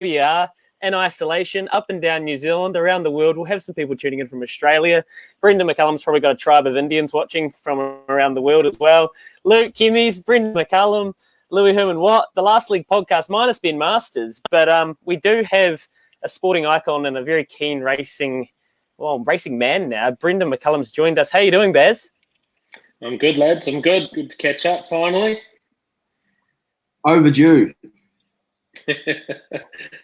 we are in isolation, up and down New Zealand, around the world. We'll have some people tuning in from Australia. Brendon McCullum's probably got a tribe of Indians watching from around the world as well. Luke, Kimmy's, Brendon McCullum, Louis Herman Watt, the Last League podcast minus Ben Masters. But we do have a sporting icon and a very keen racing man now. Brendon McCullum's joined us. How you doing, Baz? I'm good, lads. I'm good. Good to catch up finally. Overdue.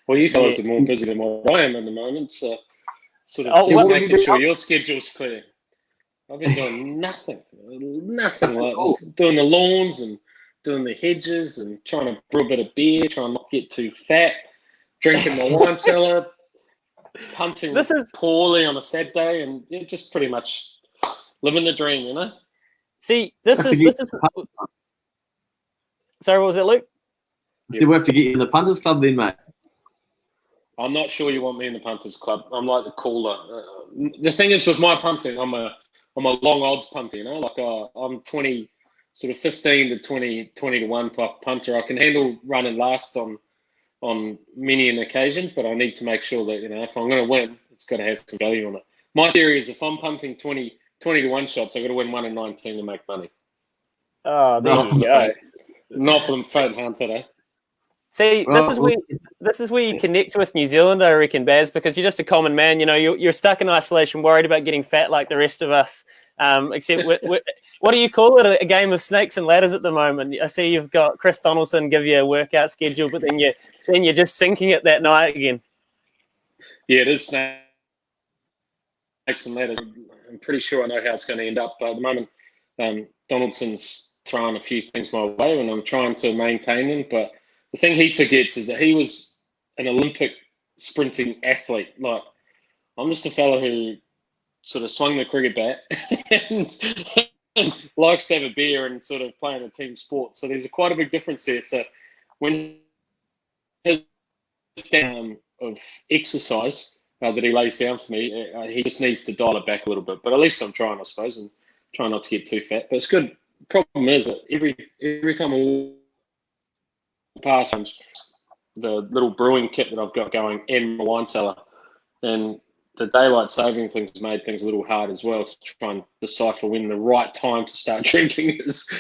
Well, you fellas are more busy than what I am at the moment, so sort of just making sure your schedule's clear. I've been doing nothing like this. Doing the lawns and doing the hedges and trying to brew a bit of beer, trying not to get too fat, drinking my wine cellar, punting poorly on a Saturday, and just pretty much living the dream, you know? See, this is sorry, what was it, Luke? We have to get you in the punters club then, mate. I'm not sure you want me in the punters club. I'm like the caller. The thing is with my punting, I'm a long odds punter, you know? Like I'm 20, sort of 15 to 20 to 1 type punter. I can handle running last on many an occasion, but I need to make sure that, you know, if I'm going to win, it's got to have some value on it. My theory is if I'm punting 20 to 1 shots, I've got to win 1 in 19 to make money. Oh, there you go. Not for the faint hearted, eh? See, this is where you connect with New Zealand, I reckon, Baz, because you're just a common man. You know, you're stuck in isolation, worried about getting fat like the rest of us. Except, what do you call it? A game of snakes and ladders at the moment. I see you've got Chris Donaldson give you a workout schedule, but then you're just sinking it that night again. Yeah, it is snakes and ladders. I'm pretty sure I know how it's going to end up. But at the moment, Donaldson's throwing a few things my way, and I'm trying to maintain them, but the thing he forgets is that he was an Olympic sprinting athlete. Like, I'm just a fella who sort of swung the cricket bat and likes to have a beer and sort of playing a team sport. So there's quite a big difference there. So when his of exercise that he lays down for me, he just needs to dial it back a little bit. But at least I'm trying, I suppose, and trying not to get too fat. But it's good. Problem is that every time I walk past the little brewing kit that I've got going in my wine cellar, and the daylight saving things made things a little hard as well to try and decipher when the right time to start drinking is.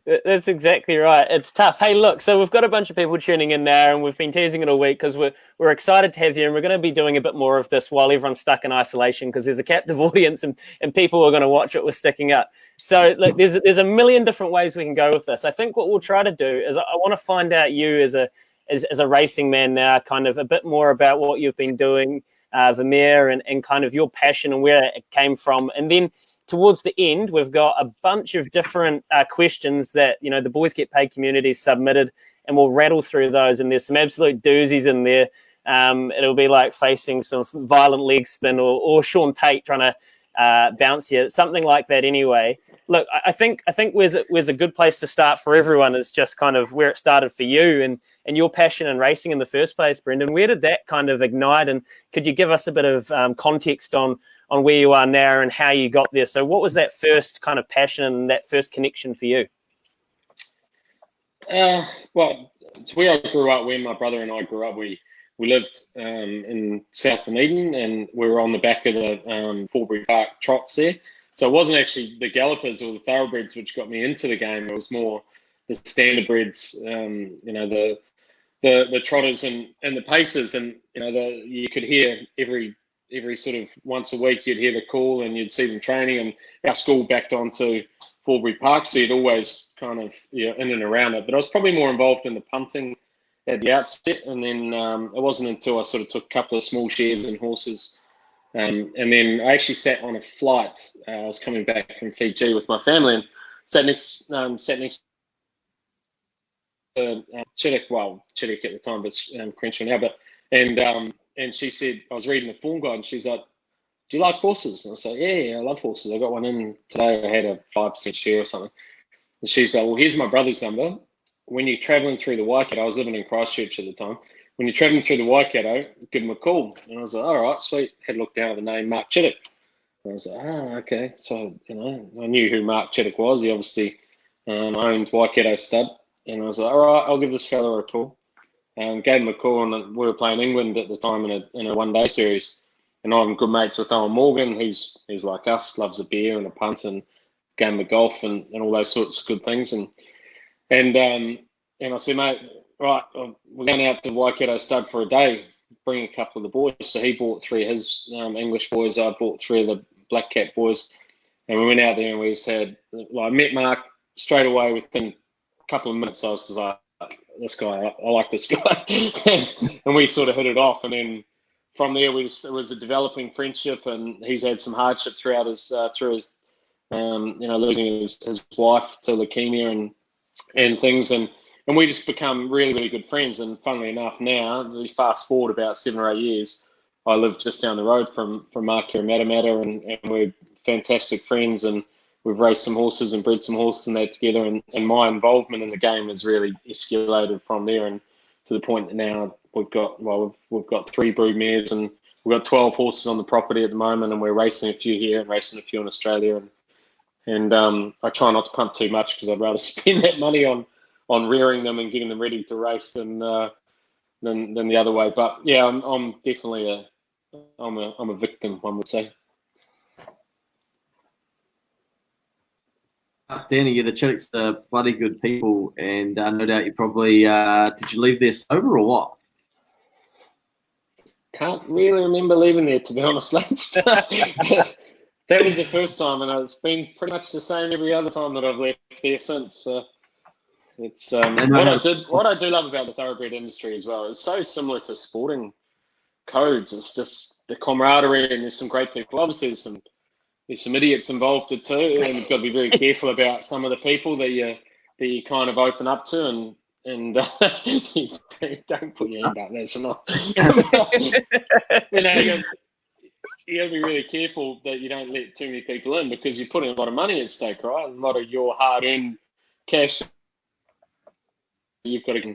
That's exactly right. It's tough. Hey, look, so we've got a bunch of people tuning in now, and we've been teasing it all week because we're excited to have you, and we're going to be doing a bit more of this while everyone's stuck in isolation because there's a captive audience and people are going to watch it. We're sticking up. So look, there's a million different ways we can go with this. I think what we'll try to do is I want to find out you as a racing man now, kind of a bit more about what you've been doing, Vermeer, and kind of your passion and where it came from, and then towards the end, we've got a bunch of different questions that, you know, the Boys Get Paid community submitted, and we'll rattle through those. And there's some absolute doozies in there. It'll be like facing some violent leg spin or Sean Tate trying to bounce you, something like that anyway. Look, I think where's a good place to start for everyone is just kind of where it started for you and your passion in racing in the first place, Brendon. Where did that kind of ignite? And could you give us a bit of context on where you are now and how you got there? So what was that first kind of passion and that first connection for you? Well, it's where I grew up. When my brother and I grew up, we lived in South Dunedin, and we were on the back of the Forbury Park trots there. So it wasn't actually the gallopers or the thoroughbreds which got me into the game. It was more the standardbreds, you know, the trotters and the pacers, and you know, you could hear every sort of once a week you'd hear the call and you'd see them training, and our school backed onto Forbury Park, so you'd always kind of, you know, in and around it. But I was probably more involved in the punting at the outset, and then it wasn't until I sort of took a couple of small shares in horses, and then I actually sat on a flight. I was coming back from Fiji with my family and sat next to Chittick at the time, but Crenshaw now. But and she said, I was reading the form guide, and she's like, "Do you like horses?" And I said, "Yeah, I love horses. I got one in today. I had a 5% share or something." And she's like, "Well, here's my brother's number. When you're traveling through the Waikato," I was living in Christchurch at the time. "When you're traveling through the Waikato, give him a call." And I was like, "All right, sweet." Had looked down at the name Mark Chittick. And I was like, "Oh, okay." So, you know, I knew who Mark Chittick was. He obviously I owned Waikato Stud, and I was like, all right, I'll give this fella a call. Gave him a call, and we were playing England at the time in a one-day series. And I'm good mates with Owen Morgan, who's like us, loves a beer and a punt and game of golf and all those sorts of good things. And I said, mate, right, we're going out to Waikato Stud for a day, bring a couple of the boys. So he brought 3 of his English boys. I brought 3 of the Black Cap boys. And we went out there and we said, I met Mark straight away within a couple of minutes. I was just like, this guy, I like this guy. And we sort of hit it off. And then from there, it was a developing friendship, and he's had some hardship throughout his losing his wife to leukemia and things, and we just become really, really good friends. And funnily enough, now we fast forward about 7 or 8 years, I live just down the road from Mark here in Matamata, and we're fantastic friends, and we've raced some horses and bred some horses and that together, and my involvement in the game has really escalated from there, and to the point that now we've got 3 brood mares, and we've got 12 horses on the property at the moment, and we're racing a few here and racing a few in Australia, and I try not to pump too much because I'd rather spend that money on rearing them and getting them ready to race than the other way. But yeah, I'm definitely a victim, one would say. Outstanding. Yeah, the Chittocks are bloody good people, and no doubt you probably did you leave there sober or what? Can't really remember leaving there, to be honest, lads. That was the first time, and it's been pretty much the same every other time that I've left there since. It's what I do love about the thoroughbred industry as well. It's so similar to sporting codes. It's just the camaraderie, and there's some great people. Obviously, there's some idiots involved too, and you've got to be very careful about some of the people that you kind of open up to, and don't put your hand up. That's not. You got to be really careful that you don't let too many people in, because you're putting a lot of money at stake, right? A lot of your hard-earned cash. You've got to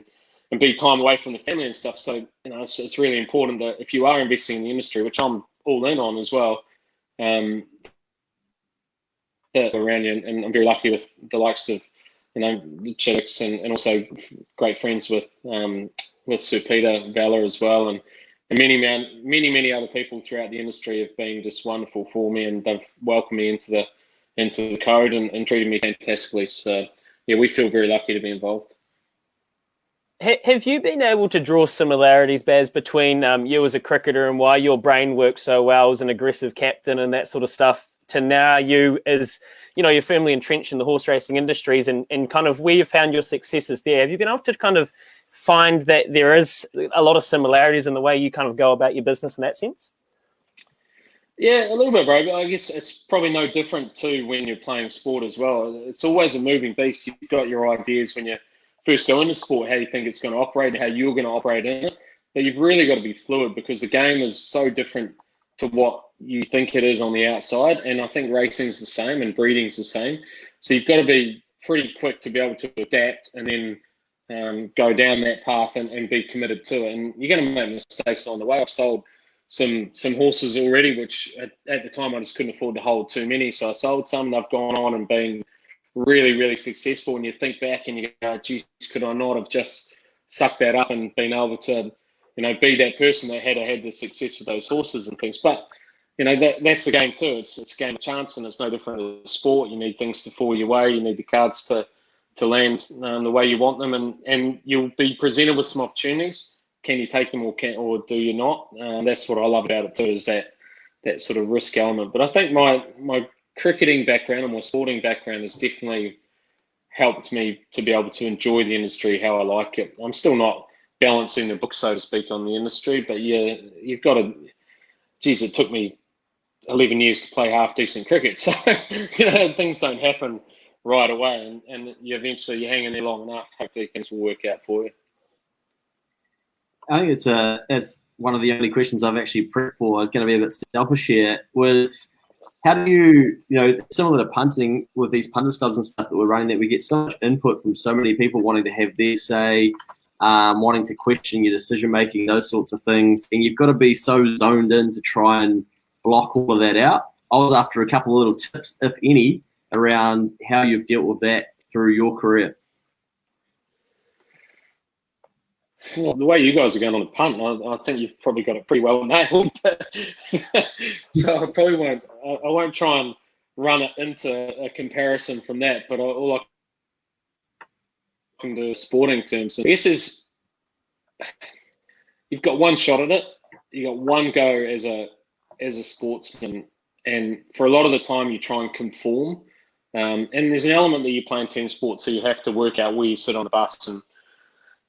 and be time away from the family and stuff. So it's really important that if you are investing in the industry, which I'm all in on as well, around you, and I'm very lucky with the likes of the Chittocks, and also great friends with Sir Peter Valla as well, and many other people throughout the industry have been just wonderful for me, and they've welcomed me into the code and treated me fantastically. So yeah, we feel very lucky to be involved. Have you been able to draw similarities, Baz, between you as a cricketer and why your brain works so well as an aggressive captain and that sort of stuff, to now you as, you're firmly entrenched in the horse racing industries, and kind of where you found your successes there? Have you been able to kind of find that there is a lot of similarities in the way you kind of go about your business in that sense? Yeah, a little bit, bro. I guess it's probably no different to when you're playing sport as well. It's always a moving beast. You've got your ideas when you first go into sport, how you think it's going to operate, how you're going to operate in it. But you've really got to be fluid, because the game is so different to what you think it is on the outside. And I think racing's the same and breeding's the same. So you've got to be pretty quick to be able to adapt and then go down that path and be committed to it. And you're going to make mistakes on the way. I've sold some horses already, which at the time I just couldn't afford to hold too many. So I sold some. They've gone on and been really, really successful. And you think back and you go, geez, could I not have just sucked that up and been able to, be that person that had the success with those horses and things. But, that's the game too. It's a game of chance, and it's no different to sport. You need things to fall your way. You need the cards to land the way you want them, and you'll be presented with some opportunities. Can you take them or do you not? That's what I love about it too, is that sort of risk element. But I think my cricketing background and my sporting background has definitely helped me to be able to enjoy the industry how I like it. I'm still not balancing the book, so to speak, on the industry, but yeah, you've got to. Geez, it took me 11 years to play half decent cricket, so things don't happen right away, and you eventually you hang in there long enough. Hopefully, things will work out for you. I think that's one of the only questions I've actually prepped for. Going to be a bit selfish here. Was how do you, similar to punting with these punters clubs and stuff that we're running, that we get so much input from so many people wanting to have their say, wanting to question your decision making, those sorts of things, and you've got to be so zoned in to try and block all of that out. I was after a couple of little tips, if any, around how you've dealt with that through your career? Well, the way you guys are going on the punt, I think you've probably got it pretty well nailed. So I probably won't. I won't try and run it into a comparison from that. But all I can do is sporting terms. I guess is you've got one shot at it. You got one go as a sportsman, and for a lot of the time you try and conform. And there's an element that you play in team sports, so you have to work out where you sit on the bus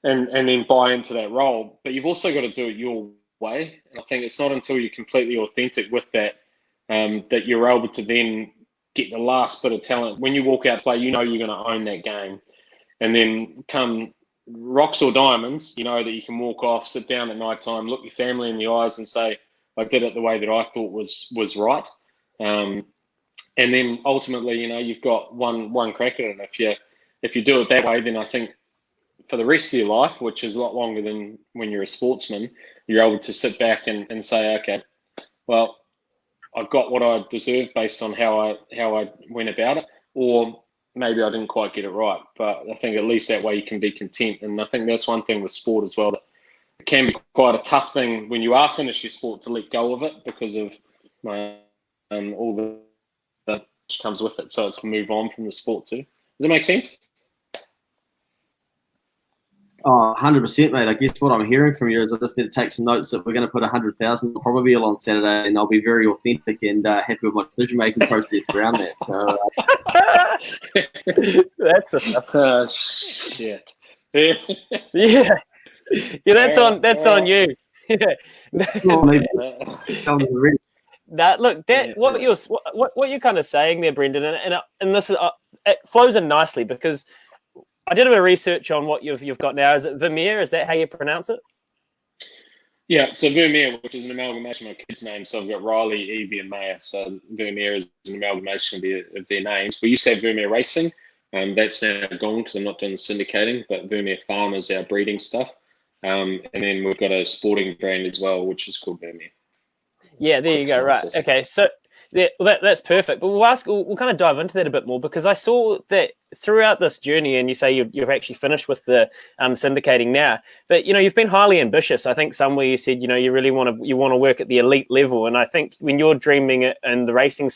and then buy into that role. But you've also got to do it your way. And I think it's not until you're completely authentic with that that you're able to then get the last bit of talent. When you walk out to play, you know you're going to own that game. And then come rocks or diamonds, you know that you can walk off, sit down at night time, look your family in the eyes and say, I did it the way that I thought was right. And then ultimately, you know, you've got one crack at it. And if you do it that way, then I think for the rest of your life, which is a lot longer than when you're a sportsman, you're able to sit back and say, okay, well, I got what I deserved based on how I went about it, or maybe I didn't quite get it right. But I think at least that way you can be content. And I think that's one thing with sport as well, that it can be quite a tough thing when you are finished your sport to let go of it because of all the that comes with it. So it's move on from the sport too. Does that make sense? Oh, 100%, mate. I guess what I'm hearing from you is I just need to take some notes that we're going to put 100,000 probably on Saturday, and I'll be very authentic and happy with my decision-making process around that. So that's a shit. Yeah, that's on you. Now, look, what you're kind of saying there, Brendon, and this is it flows in nicely because I did a bit of research on what you've got now. Is it Vermeer? Is that how you pronounce it? Yeah, so Vermeer, which is an amalgamation of my kids' names. So I've got Riley, Evie, and Maya. So Vermeer is an amalgamation of their names. We used to have Vermeer Racing. That's now gone because I'm not doing the syndicating, but Vermeer Farm is our breeding stuff. And then we've got a sporting brand as well, which is called Vermeer. Yeah, there you go. Right. Okay. So that's perfect. But we'll kind of dive into that a bit more because I saw that throughout this journey, and you say you've actually finished with the syndicating now, but you've been highly ambitious. I think somewhere you said you really want to work at the elite level, and I think when you're dreaming it in the racing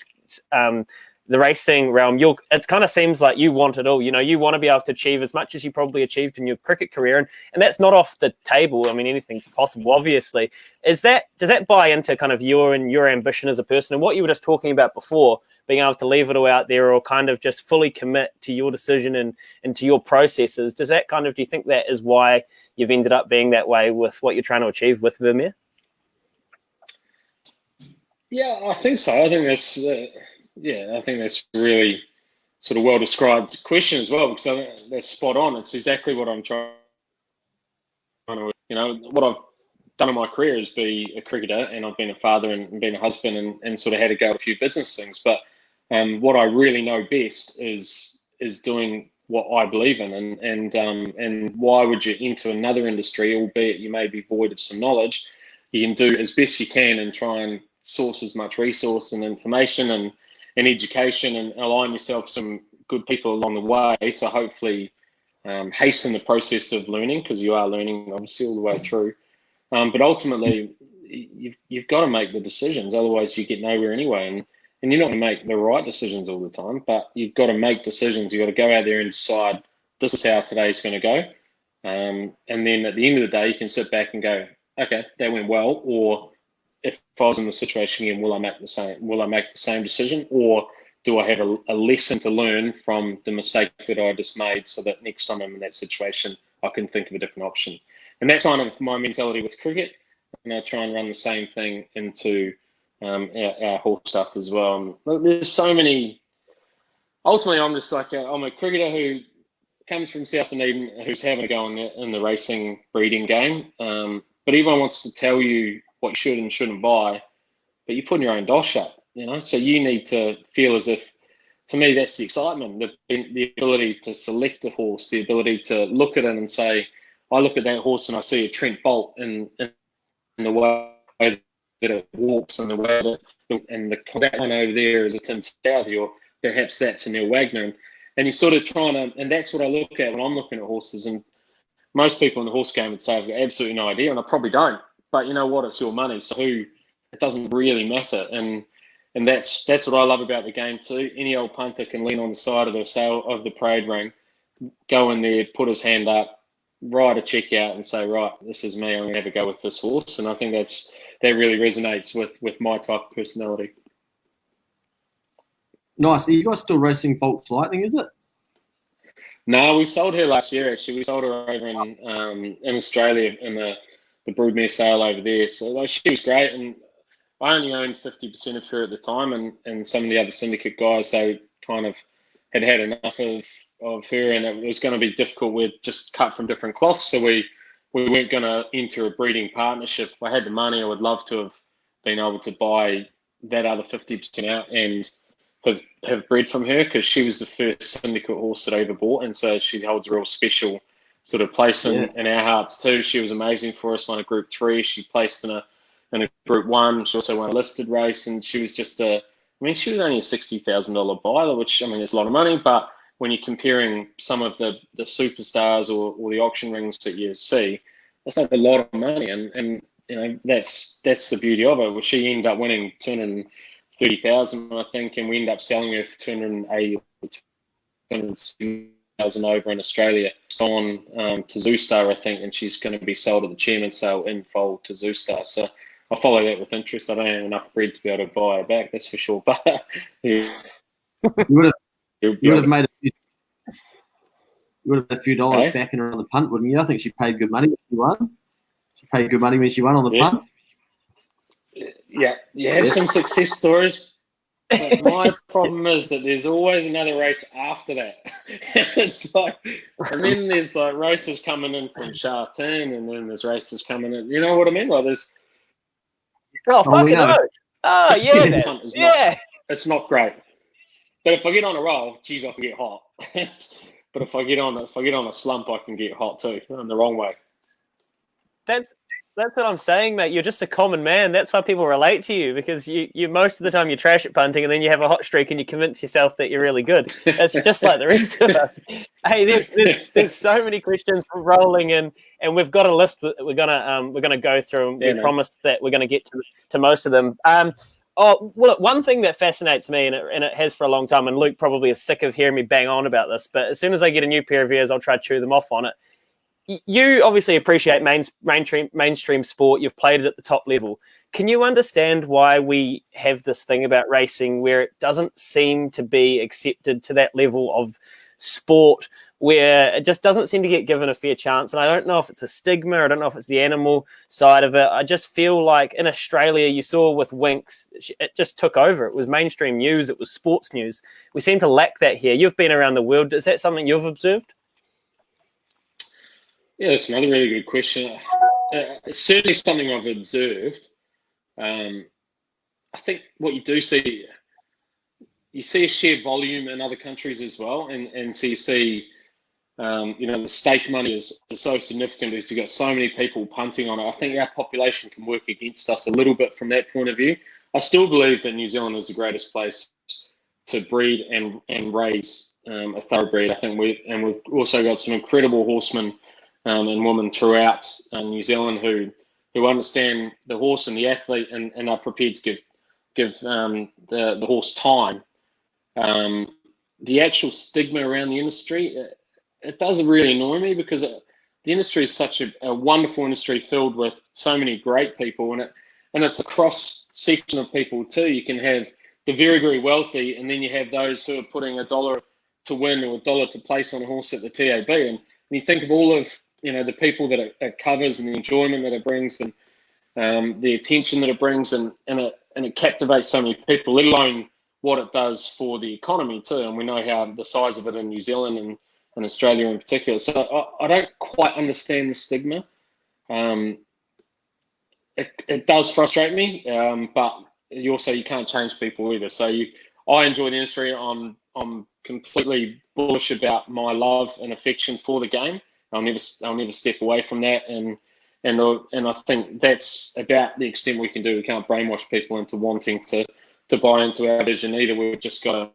realm, it kind of seems like you want it all. You want to be able to achieve as much as you probably achieved in your cricket career, and that's not off the table. I mean, anything's possible, obviously. Does that buy into kind of your ambition as a person and what you were just talking about before, being able to leave it all out there or kind of just fully commit to your decision and to your processes? Do you think that is why you've ended up being that way with what you're trying to achieve with Vermeer? Yeah, I think so. I think that's I think that's really sort of well-described question as well, because I think that's spot on. It's exactly what I'm trying to, what I've done in my career is be a cricketer, and I've been a father and been a husband and sort of had to go a few business things. But what I really know best is doing what I believe in, and why would you enter another industry, albeit you may be void of some knowledge? You can do as best you can and try and source as much resource and information and education and align yourself some good people along the way to hopefully hasten the process of learning, because you are learning obviously all the way through. But ultimately, you've got to make the decisions, otherwise you get nowhere anyway. And you're not going to make the right decisions all the time, but you've got to make decisions. You've got to go out there and decide this is how today's going to go. And then at the end of the day, you can sit back and go, okay, that went well, or if I was in the situation again, will I make the same decision, or do I have a lesson to learn from the mistake that I just made, so that next time I'm in that situation, I can think of a different option? And that's kind of my mentality with cricket, and I try and run the same thing into our horse stuff as well. There's so many. Ultimately, I'm just like I'm a cricketer who comes from South Dunedin, who's having a go in the racing breeding game. But everyone wants to tell you what you should and shouldn't buy, but you're putting your own dosh up, so you need to feel as if, to me, that's the excitement, the ability to select a horse, the ability to look at it and say, I look at that horse and I see a Trent Bolt in the way that it walks, and the way that that one over there is a Tim Southey, or perhaps that's a Neil Wagner. And you're sort of trying to, and that's what I look at when I'm looking at horses. And most people in the horse game would say, I've got absolutely no idea, and I probably don't. But you know what? It's your money, so it doesn't really matter. And that's what I love about the game too. Any old punter can lean on the side of the parade ring, go in there, put his hand up, write a check out, and say, right, this is me. I'm going to have a go with this horse. And I think that really resonates with my type of personality. Nice. Are you guys still racing Volks Lightning, is it? No, we sold her last year, actually. We sold her over in Australia in the broodmare sale over there. So she was great. And I only owned 50% of her at the time. And some of the other syndicate guys, they kind of had enough of her. And it was going to be difficult. We're just cut from different cloths. So we weren't going to enter a breeding partnership. If I had the money, I would love to have been able to buy that other 50% out and have bred from her, because she was the first syndicate horse that I ever bought, and so she holds a real special sort of place in our hearts too. She was amazing for us. Won a Group 3. She placed in a Group 1. She also won a listed race, and she was just she was only a $60,000 buyer, which is a lot of money. But when you're comparing some of the superstars or the auction rings that you see, that's not a lot of money, and that's the beauty of it. Well, she ended up winning 230,000, I think, and we ended up selling her for 280 or 260,000 over in Australia. It's gone to Zoostar, I think, and she's going to be sold at the chairman's sale in foal to Zoostar. So I follow that with interest. I don't have enough bread to be able to buy her back, that's for sure. But yeah. You would have made a few dollars back in her on the punt, wouldn't you? I think she paid good money when she won. She paid good money when she won on the punt. Yeah, you have some success stories, but my problem is that there's always another race after that. It's like, and then there's like races coming in from Charlton, and then there's races coming in. You know what I mean? Like there's. Fucking no. Oh yeah, yeah. It's not great. But if I get on a roll, geez, I can get hot. But if I get on a slump, I can get hot too, in the wrong way. That's what I'm saying, mate. You're just a common man. That's why people relate to you, because you most of the time you trash at punting, and then you have a hot streak and you convince yourself that you're really good. It's just like the rest of us. Hey, there's so many questions rolling in, and we've got a list that we're gonna go through. And we promised that we're gonna get to most of them. One thing that fascinates me, and it has for a long time, and Luke probably is sick of hearing me bang on about this, but as soon as I get a new pair of ears, I'll try to chew them off on it. You obviously appreciate mainstream sport. You've played it at the top level. Can you understand why we have this thing about racing where it doesn't seem to be accepted to that level of sport, where it just doesn't seem to get given a fair chance? And I don't know if it's a stigma. I don't know if it's the animal side of it. I just feel like in Australia, you saw with Winx, it just took over. It was mainstream news. It was sports news. We seem to lack that here. You've been around the world. Is that something you've observed? Yeah, that's another really good question. It's certainly something I've observed. I think what you do see, you see a sheer volume in other countries as well, and so you see, the stake money is so significant because you've got so many people punting on it. I think our population can work against us a little bit from that point of view. I still believe that New Zealand is the greatest place to breed and raise a thoroughbred. I think we've also got some incredible horsemen and women throughout New Zealand who understand the horse and the athlete and are prepared to give the horse time. The actual stigma around the industry, it does really annoy me, because the industry is such a wonderful industry filled with so many great people, and it's a cross section of people too. You can have the very, very wealthy, and then you have those who are putting $1 to win or $1 to place on a horse at the TAB, and you think of all of the people that it covers and the enjoyment that it brings, and the attention that it brings, and it captivates so many people, let alone what it does for the economy too. And we know how the size of it in New Zealand and Australia in particular. So I don't quite understand the stigma. It does frustrate me, but you can't change people either. So I enjoy the industry. I'm completely bullish about my love and affection for the game. I'll never step away from that, and I think that's about the extent we can do. We can't brainwash people into wanting to buy into our vision either. We've just got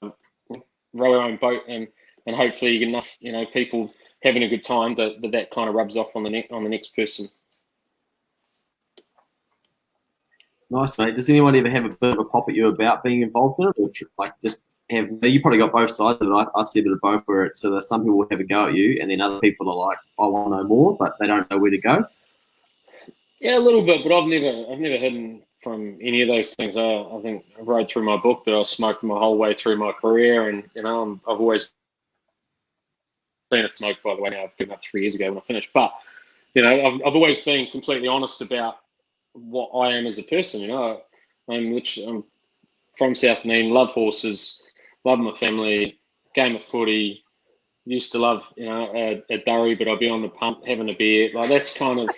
to row our own boat, and hopefully you get enough, people having a good time that kind of rubs off on the next person. Nice, mate. Does anyone ever have a bit of a pop at you about being involved in it, or like just have? You probably got both sides of it. I see a bit of both, where it's so that some people have a go at you, and then other people are like, I want to know more, but they don't know where to go. Yeah, a little bit, but I've never hidden from any of those things. I think I wrote through my book that I smoked my whole way through my career, and I've always been a smoke. By the way, now I've given up 3 years ago when I finished, but I've always been completely honest about what I am as a person. I'm from South Dunedin, love horses, love my family, game of footy. Used to love a durry, but I'd be on the pump having a beer. Like that's kind of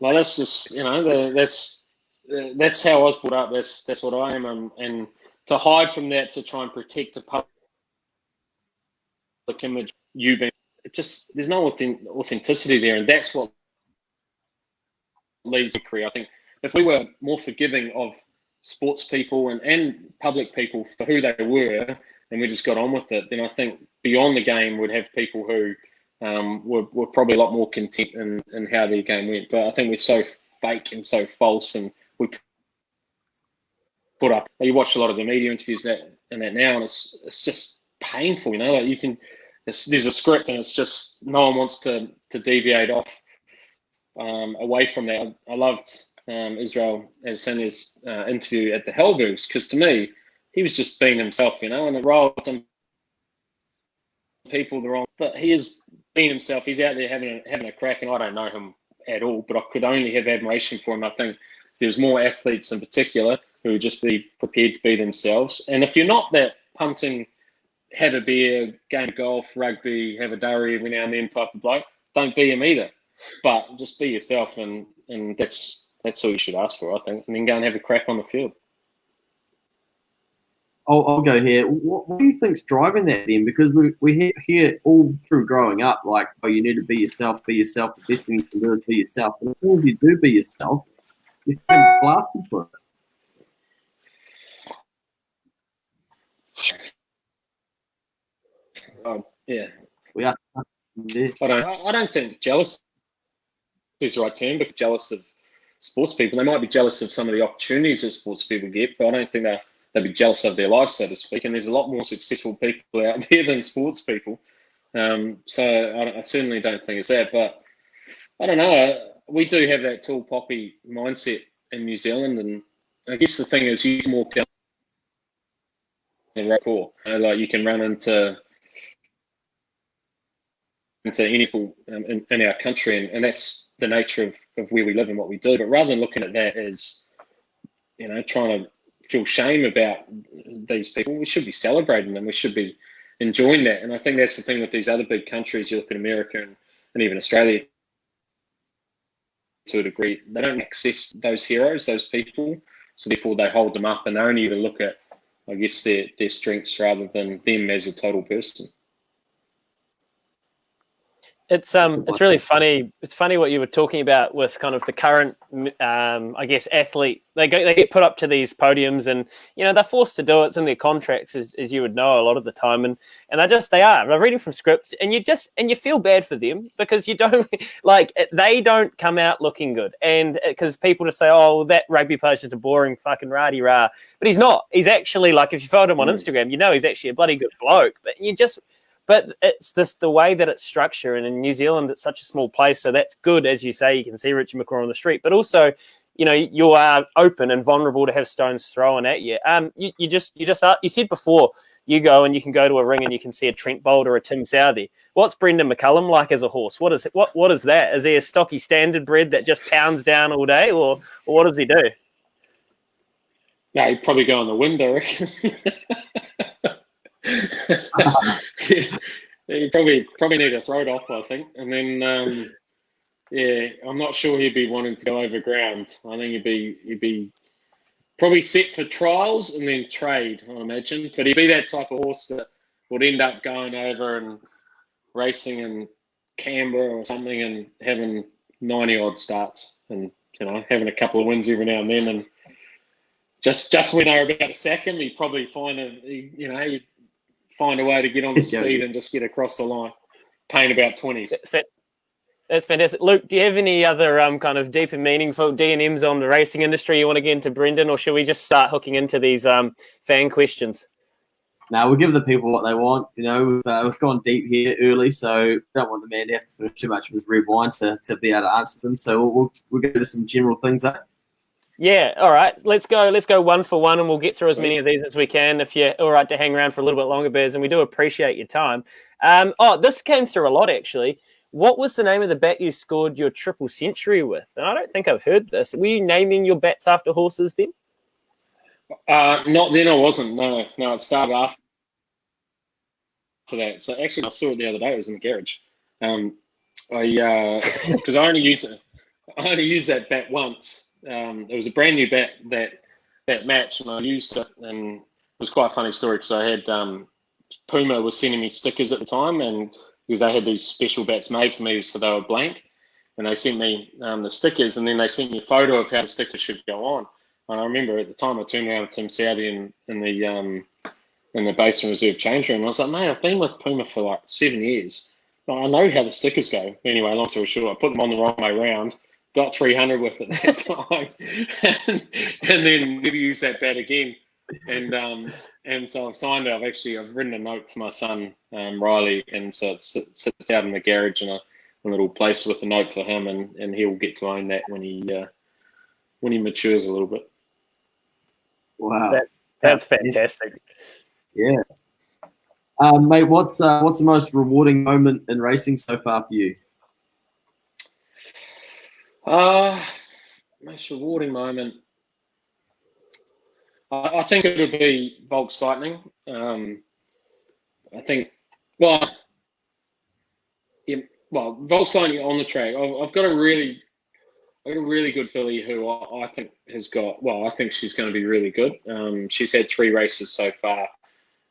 like that's just that's how I was brought up. That's what I am, and to hide from that, to try and protect a public image, there's no authenticity there, and that's what leads to career. I think if we were more forgiving of sports people and public people for who they were, and we just got on with it, then I think beyond the game would have people who were probably a lot more content in how their game went. But I think we're so fake and so false, and we put up. You watch a lot of the media interviews and that now, and it's just painful. Like there's a script, and it's just no one wants to deviate off away from that. I loved Israel Adesanya's interview at the Hellboost, because to me, he was just being himself, and it rolled some people the wrong, but he is being himself. He's out there having a crack, and I don't know him at all, but I could only have admiration for him. I think there's more athletes in particular who would just be prepared to be themselves. And if you're not that punting, have a beer, game of golf, rugby, have a durry every now and then type of bloke, don't be him either. But just be yourself, and that's all you should ask for, I think, and then go and have a crack on the field. I'll go here. What do you think's driving that then? Because we hear all through growing up, like, oh, you need to be yourself. The best thing you can do is be yourself. And as soon as you do be yourself, you're blasted for it. Yeah. We are. Yeah. I don't think jealous is the right term, but jealous of sports people. They might be jealous of some of the opportunities that sports people get, but I don't think they'd be jealous of their life, so to speak. And there's a lot more successful people out there than sports people. So I certainly don't think it's that. But I don't know. We do have that tall poppy mindset in New Zealand, and I guess the thing is you can walk down the road, like you can run into any people in our country, and that's the nature of where we live and what we do. But rather than looking at that as trying to feel shame about these people, we should be celebrating them. We should be enjoying that. And I think that's the thing with these other big countries. You look at America and even Australia to a degree, they don't access those heroes, those people, so therefore they hold them up, and they only even look at, I guess, their strengths rather than them as a total person. It's really funny. It's funny what you were talking about with kind of the current, I guess, athlete. They get put up to these podiums, and they're forced to do it. It's in their contracts, as you would know, a lot of the time. And they're reading from scripts, and you feel bad for them because you don't they don't come out looking good, and because people just say, oh, that rugby player's just a boring fucking rah-de-rah, but he's not. He's actually, like, if you followed him on Instagram, he's actually a bloody good bloke. But it's just the way that it's structured, and in New Zealand, it's such a small place, so that's good. As you say, you can see Richie McCaw on the street, but also, you are open and vulnerable to have stones thrown at you. You said before, you go and you can go to a ring and you can see a Trent Bolt or a Tim Southey. What's Brendon McCullum like as a horse? What is that? Is he a stocky standard bred that just pounds down all day, or what does he do? No, he'd probably go on the wind, I reckon. You probably need a throat off, I think, and then I'm not sure he'd be wanting to go over ground. I think he'd be probably set for trials and then trade, I imagine. But he'd be that type of horse that would end up going over and racing in Canberra or something and having 90 odd starts, and having a couple of wins every now and then, and just when they were about to sack him, he'd probably find find a way to get on the speed and just get across the line. Paying about 20s. That's fantastic. Luke, do you have any other kind of deep and meaningful D&Ms on the racing industry you want to get into, Brendon, or should we just start hooking into these fan questions? Now we'll give the people what they want. You know, we've gone deep here early, so don't want the man to have to finish too much of his red wine to be able to answer them. So we'll go to some general things. Yeah, all right. Let's go one for one, and we'll get through as many of these as we can. If you're all right to hang around for a little bit longer, Bears, and we do appreciate your time. This came through a lot, actually. What was the name of the bat you scored your triple century with? And I don't think I've heard this. Were you naming your bats after horses then? Not then, I wasn't. No, it started after that. So actually, I saw it the other day. It was in the garage. Because I only used that bat once. It was a brand new bat that match, and I used it, and it was quite a funny story because I had Puma was sending me stickers at the time, and because they had these special bats made for me, so they were blank, and they sent me the stickers, and then they sent me a photo of how the stickers should go on. And I remember at the time I turned around with Tim Saudi in the Basin Reserve change room, and I was like, mate, I've been with Puma for like 7 years. I know how the stickers go. Anyway, long story short, I put them on the wrong way round, got 300 with it that time, and then never used that bat again. And so I've signed it. I've written a note to my son Riley, and so it sits out in the garage in a little place with a note for him, and he'll get to own that when he matures a little bit. Wow, that's fantastic. Yeah, mate. What's the most rewarding moment in racing so far for you? Most rewarding moment. I think it would be Volks Lightning. I think, Volks Lightning on the track. I've got a really good filly who I think has got. Well, I think she's going to be really good. She's had 3 races so far,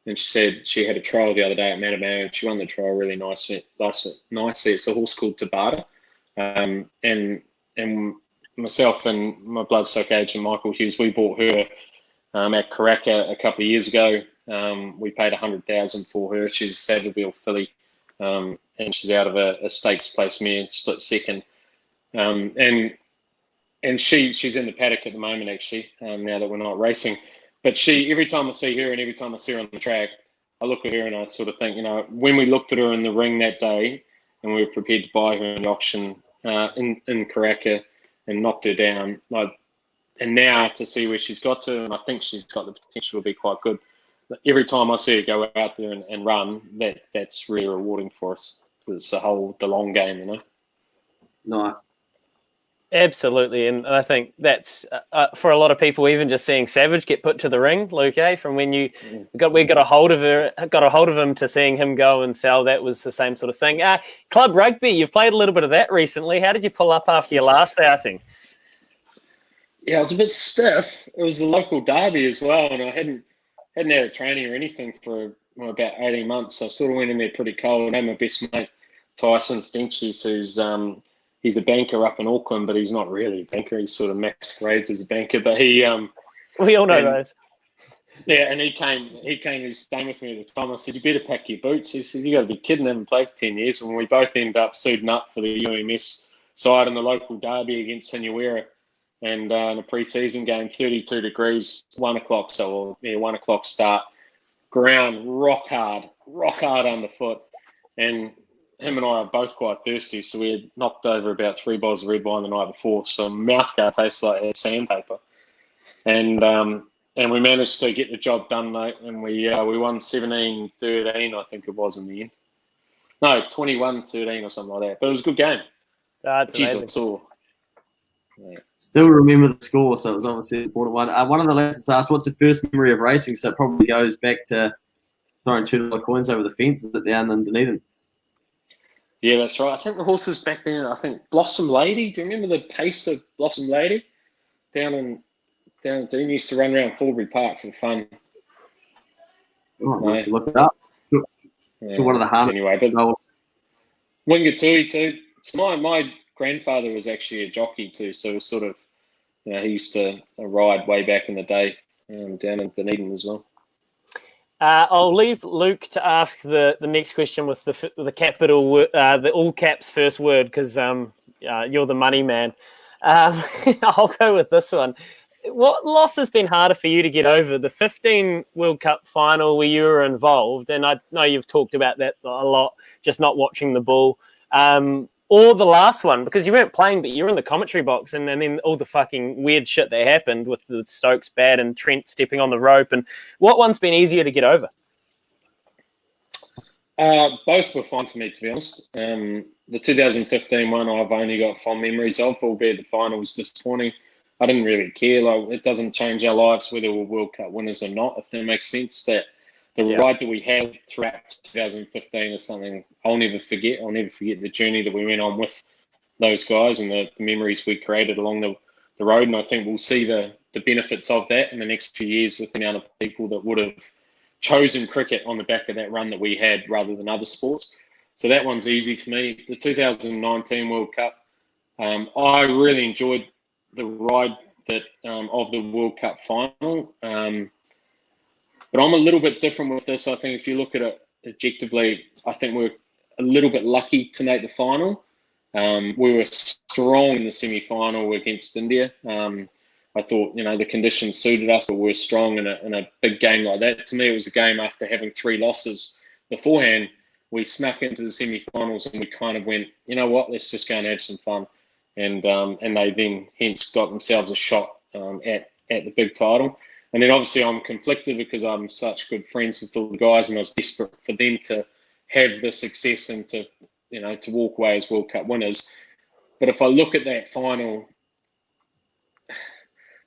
and she said she had a trial the other day at Matamao, and she won the trial really nicely. It's a horse called Tabata, and myself and my bloodstock agent Michael Hughes, we bought her at Karaka a couple of years ago. We paid $100,000 for her. She's a saddle wheel filly, and she's out of a stakes place mare, split second. And she's in the paddock at the moment, actually, now that we're not racing. But every time I see her and every time I see her on the track, I look at her and I sort of think, when we looked at her in the ring that day and we were prepared to buy her in the auction in Karaka and knocked her down, and now to see where she's got to, and I think she's got the potential to be quite good. Every time I see her go out there and run, that's really rewarding for us. It's the long game, Nice. Absolutely, and I think that's for a lot of people. Even just seeing Savage get put to the ring, Luke, from when we got a hold of him to seeing him go and sell. That was the same sort of thing. Club rugby, you've played a little bit of that recently. How did you pull up after your last outing? Yeah, I was a bit stiff. It was the local derby as well, and I hadn't had a training or anything for about 18 months. So I sort of went in there pretty cold. I had my best mate, Tyson Stenches, who's he's a banker up in Auckland, but he's not really a banker. He sort of masquerades as a banker, but he we all know those. Yeah, and he came. He was staying with me at the time. I said, "You better pack your boots." He said, "You got to be kidding! I haven't played for 10 years." And we both ended up suiting up for the UMS side in the local derby against Hinuera. And in a pre-season game, 32 degrees, 1 o'clock. So 1 o'clock start. Ground rock hard underfoot. And him and I are both quite thirsty, so we had knocked over about 3 bottles of red wine the night before. So mouthguard tastes like sandpaper. And we managed to get the job done, mate. And we won 17-13, I think it was in the end. No, 21-13 or something like that. But it was a good game. That's amazing. I saw. Yeah. Still remember the score, so it was obviously an important one. One of the lads asked, what's the first memory of racing? So it probably goes back to throwing $2 coins over the fence down in Dunedin. Yeah, that's right. I think the horses back then, Blossom Lady. Do you remember the pace of Blossom Lady? Down in Dunedin, used to run around Forbury Park for fun. Oh, no. Look it up. Sure, one of the hardest. Anyway, but Wingatui too. So my grandfather was actually a jockey too, so it was sort of, he used to ride way back in the day down in Dunedin as well. I'll leave Luke to ask the next question with the capital, the all caps first word, because you're the money man. I'll go with this one. What loss has been harder for you to get over? The 15 World Cup final where you were involved, and I know you've talked about that a lot, just not watching the ball, or the last one, because you weren't playing, but you were in the commentary box, and then all the fucking weird shit that happened with the Stokes bad and Trent stepping on the rope. And what one's been easier to get over? Both were fine for me, to be honest. The 2015 one I've only got fond memories of, albeit the final was disappointing. I didn't really care. Like, it doesn't change our lives whether we're World Cup winners or not, if that makes sense. That the ride that we had throughout 2015 is something I'll never forget. I'll never forget the journey that we went on with those guys and the memories we created along the road. And I think we'll see the benefits of that in the next few years with the amount of people that would have chosen cricket on the back of that run that we had rather than other sports. So that one's easy for me. The 2019 World Cup, I really enjoyed the ride that of the World Cup final. But I'm a little bit different with this. I think if you look at it objectively, I think we're a little bit lucky to make the final. We were strong in the semi-final against India. I thought, the conditions suited us, but we were strong in a big game like that. To me, it was a game after having 3 losses beforehand. We snuck into the semi-finals and we kind of went, you know what, let's just go and have some fun. And they then hence got themselves a shot at the big title. And then obviously I'm conflicted because I'm such good friends with all the guys, and I was desperate for them to have the success and to walk away as World Cup winners. But if I look at that final,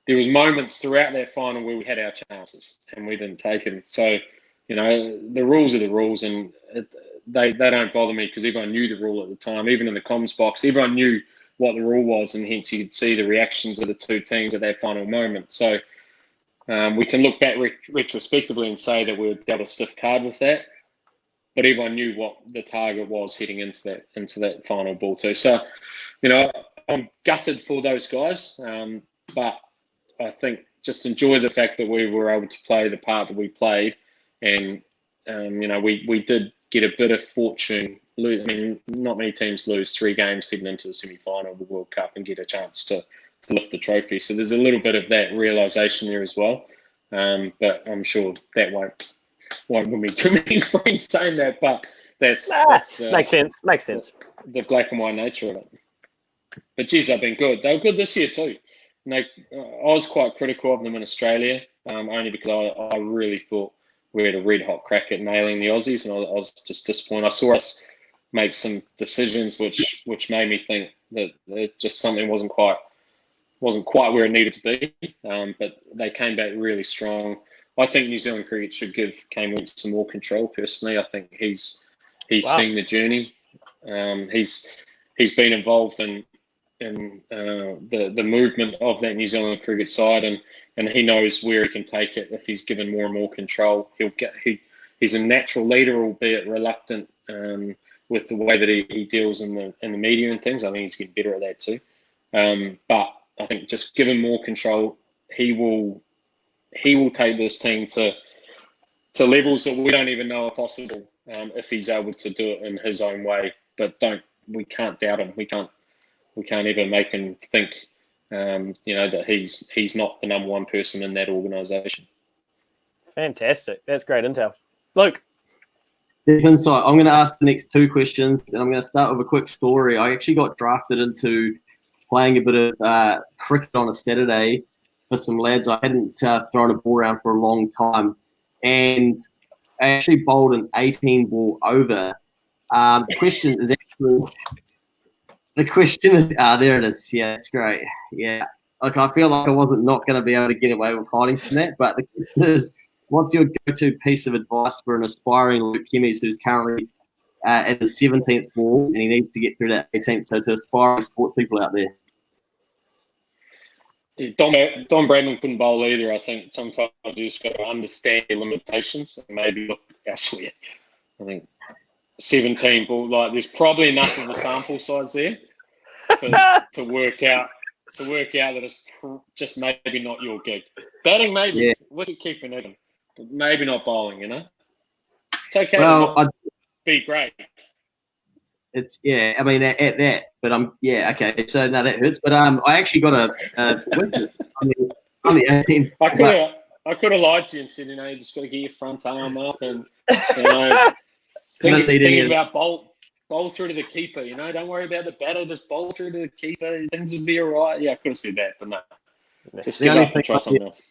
there was moments throughout that final where we had our chances and we didn't take them. So, the rules are the rules, and they don't bother me because everyone knew the rule at the time. Even in the comms box, everyone knew what the rule was, and hence you could see the reactions of the two teams at that final moment. So we can look back retrospectively and say that we were dealt a stiff card with that, but everyone knew what the target was heading into that final ball too. So, I'm gutted for those guys, but I think just enjoy the fact that we were able to play the part that we played, and we did get a bit of fortune. I mean, not many teams lose 3 games heading into the semi-final of the World Cup and get a chance to lift the trophy. So there's a little bit of that realisation there as well. But I'm sure that won't win me too many friends saying that. But that's makes sense. The black and white nature of it. But geez, they've been good. They were good this year too. I was quite critical of them in Australia, only because I really thought we had a red hot crack at nailing the Aussies, and I was just disappointed. I saw us make some decisions which made me think that just something wasn't quite where it needed to be. But they came back really strong. I think New Zealand cricket should give Kane Wentz some more control. Personally, I think he's seen the journey. He's been involved in the movement of that New Zealand cricket side, and he knows where he can take it if he's given more and more control. He's a natural leader, albeit reluctant with the way that he deals in the media and things. I think he's getting better at that too. But I think just give him more control, he will take this team to levels that we don't even know are possible if he's able to do it in his own way. But we can't doubt him. We can't ever make him think that he's not the number one person in that organisation. Fantastic. That's great intel. Luke. Deep insight. I'm going to ask the next 2 questions, and I'm going to start with a quick story. I actually got drafted into playing a bit of cricket on a Saturday for some lads. I hadn't thrown a ball around for a long time, and I actually bowled an 18-ball over. The question is there it is. Yeah, that's great. Yeah. Like, I feel like I wasn't not going to be able to get away with hiding from that, but the question is, what's your go-to piece of advice for an aspiring Luke Hemmes who's currently at the 17th ball and he needs to get through that 18th? So to aspiring sports people out there. Yeah, Don Brendon couldn't bowl either. I think sometimes you just got to understand your limitations and maybe look elsewhere. I think 17 ball, like, there's probably enough of a sample size there to work out that it's just maybe not your gig. Batting maybe, wicket keeping even. but maybe not bowling. It's okay Well, to not be great. it's I mean at that, but okay. So no, that hurts. But I actually got a wicket on the 18th. I could have lied to you and said, you just got to get your front arm up and thinking about bowl through to the keeper. Don't worry about the batter, just bowl through to the keeper. Things will be all right. Yeah, I could have said that, but no. Just give up and try something else.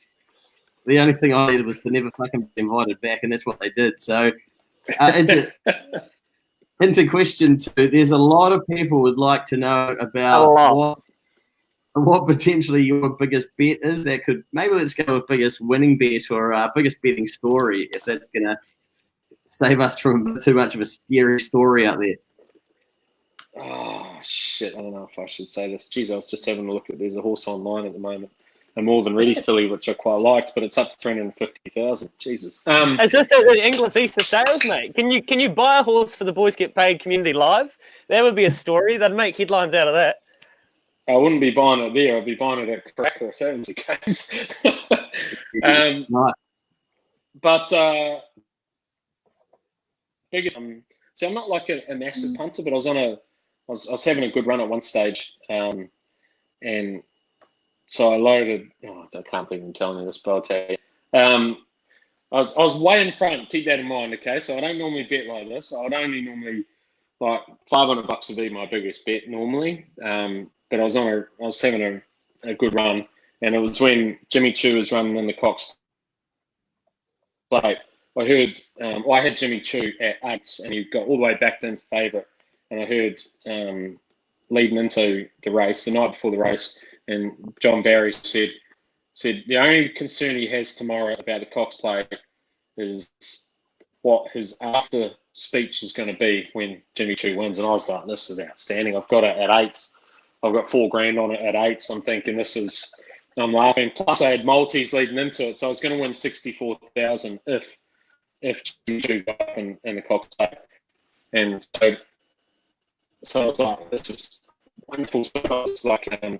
The only thing I needed was to never fucking be invited back, and that's what they did. So into question 2, there's a lot of people would like to know about what potentially your biggest bet is. That could maybe let's go with biggest winning bet or biggest betting story, if that's gonna save us from too much of a scary story out there. Oh shit! I don't know if I should say this. Jeez, I was just having a look at. There's a horse online at the moment, a More Than Ready filly, which I quite liked, but it's up to 350,000. Jesus. Is this the English Easter sales, mate? Can you buy a horse for the Boys Get Paid community live? That would be a story. They'd make headlines out of that. I wouldn't be buying it there. I'd be buying it at Cracker if that was the case. Nice. But biggest. See, I'm not like a massive punter, but I was having a good run at one stage, and so I loaded. Oh, I can't believe I'm telling you this, but I'll tell you. I was way in front. Keep that in mind, okay? So I don't normally bet like this. I'd only normally like $500 would be my biggest bet normally. But I was having a good run, and it was when Jimmy Choo was running in the Cox Plate. I heard I had Jimmy Choo at 8, and he got all the way back into favourite, and I heard leading into the race the night before the race, and John Barry said the only concern he has tomorrow about the Cox Plate is what his after speech is going to be when Jimmy Choo wins, and I was like, this is outstanding. I've got it at 8. I've got $4,000 on it at 8. So I'm thinking I'm laughing. Plus I had multis leading into it. So I was going to win 64,000 if Jimmy Choo got up in the Cox Plate. And so I was like, this is wonderful. So I was like, I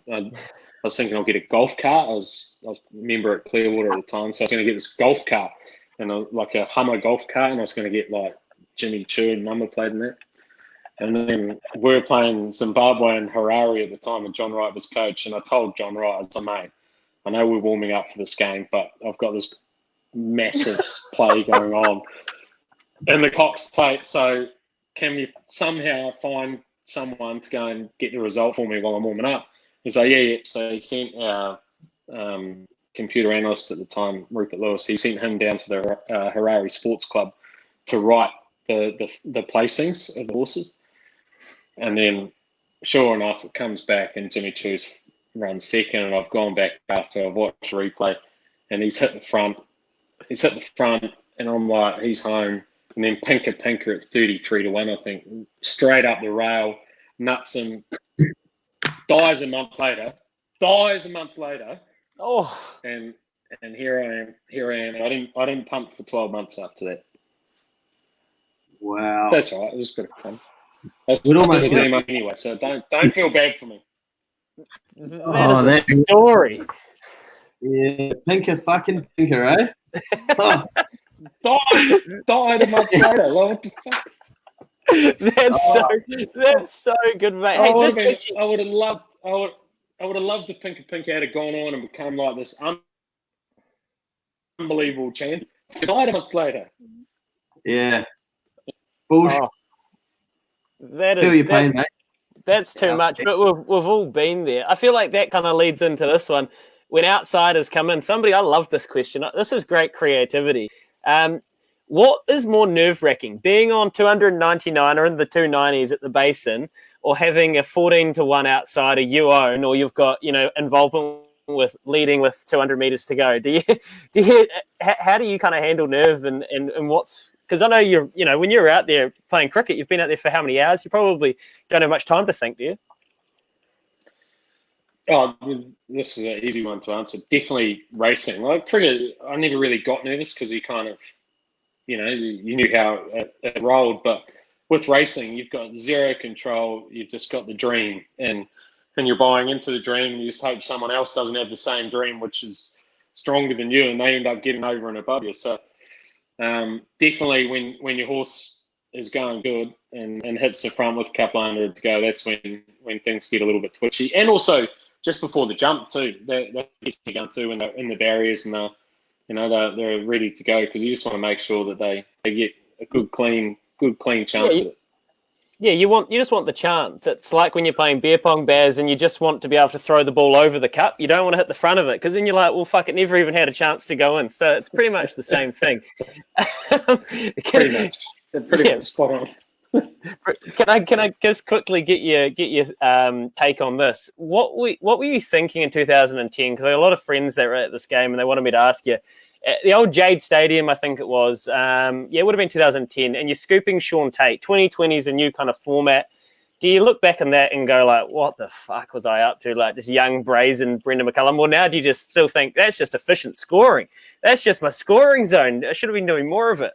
was thinking I'll get a golf cart. I was a member at Clearwater at the time. So I was going to get this golf cart, and like a Hummer golf cart, and I was going to get like Jimmy Choo and number plate in that. And then we were playing Zimbabwe and Harare at the time, and John Wright was coach. And I told John Wright, I said, mate, I know we're warming up for this game, but I've got this massive play going on in the Cox Plate. So can you somehow find someone to go and get the result for me while I'm warming up? He's like, yeah. So he sent our computer analyst at the time, Rupert Lewis, he sent him down to the Harare Sports Club to write the placings of the horses. And then, sure enough, it comes back and Jimmy Choo's run second, and I've gone back after I've watched the replay, and he's hit the front. And I'm like, he's home. And then Pinker at 33-1, I think, straight up the rail, nuts him, dies a month later. Oh, and here I am. I didn't punt for 12 months after that. Wow, that's all right. It was good fun. We'd almost get him anyway, so don't feel bad for me. That is a story. Yeah, Pinker, eh? Oh. Died a month later. Like, what the fuck? That's so good, mate. Hey, I would have loved if Pinker had gone on and become like this unbelievable champ. He died a month later. Yeah. Bullshit. Oh, that's too much, but we've all been there. I feel like that kind of leads into this one. When outsiders come in, I love this question. This is great creativity. What is more nerve-wracking, being on 299 or in the 290s at the Basin, or having a 14-1 outsider you own, or you've got involvement with leading with 200 meters to go? How do you kind of handle nerve and what's? Because I know when you're out there playing cricket, you've been out there for how many hours? You probably don't have much time to think, do you? Oh, this is an easy one to answer. Definitely racing. Like cricket, I never really got nervous because you kind of, you knew how it rolled. But with racing, you've got zero control. You've just got the dream, and you're buying into the dream. And you just hope someone else doesn't have the same dream, which is stronger than you, and they end up getting over and above you. So Definitely when your horse is going good and hits the front with a couple hundred to go, that's when things get a little bit twitchy. And also just before the jump too, that gets you going too when they're in the barriers and they're ready to go, because you just want to make sure that they get a good clean chance at it. Yeah, you just want the chance. It's like when you're playing beer pong bears and you just want to be able to throw the ball over the cup. You don't want to hit the front of it, because then you're like, well, fuck, it never even had a chance to go in. So it's pretty much the same thing. Pretty much spot on. Can I just quickly get your take on this? What were you thinking in 2010? Because I had a lot of friends that were at this game and they wanted me to ask you. At the old Jade Stadium, I think it was. It would have been 2010, and you're scooping Sean Tate. 2020 is a new kind of format. Do you look back on that and go like, what the fuck was I up to? Like this young, brazen Brendon McCullum? Or now do you just still think that's just efficient scoring? That's just my scoring zone. I should have been doing more of it.